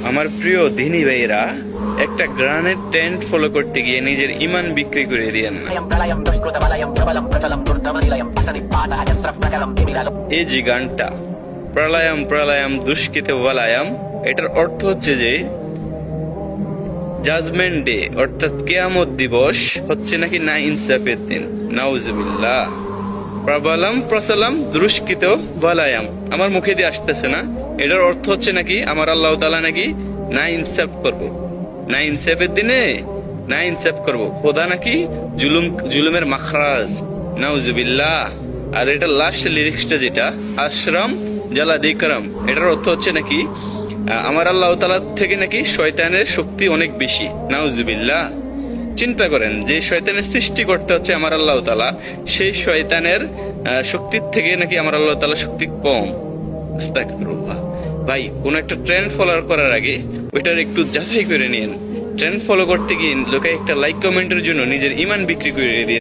আমার প্রিয় দিনী ভাইরা, একটা গ্রানের ট্রেন্ড ফলো করতে গিয়ে নিজের ইমান বিক্রি করে দিয়েন না। এই যে গানটা প্রলয়ম প্রলয়ম দুষ্কৃত বলায়াম, এটার অর্থ হচ্ছে যে জাজমেন্ট ডে অর্থাৎ কিয়ামত দিবস হচ্ছে নাকি না ইনসাফের দিন। নাউজুবিল্লাহ। প্রবলম প্রসলম দুষ্কৃত বলায়াম আমার মুখে দিয়ে আসতেছে না, এটার অর্থ হচ্ছে নাকি আমার আল্লাহ তাআলা নাকি না ইনসাফ করব, না ইনসাফের দিনে না ইনসাফ করব, খোদা নাকি জুলুমের মাখরাজ। নাউজুবিল্লাহ। আর এটা লাস্ট লিরিক্সটা যেটা আশরাম জালা দিকরাম, এটার অর্থ হচ্ছে নাকি আমার আল্লাহ তাআলা থেকে নাকি শয়তানের শক্তি অনেক বেশি। নাউজুবিল্লাহ। চিন্তা করেন, যে শয়তানের সৃষ্টি করতে হচ্ছে আমার আল্লাহ তাআলা, সেই শয়তানের শক্তির থেকে নাকি আমার আল্লাহ তাআলা শক্তি কম। আস্তাগফিরুল্লাহ। ভাই, কোন একটা ট্রেন্ড ফলো করার আগে ওইটার একটু যাচাই করে নিন। ট্রেন্ড ফলো করতে গিয়ে লোকে একটা লাইক কমেন্টের জন্য নিজের ইমান বিক্রি করে দিয়ে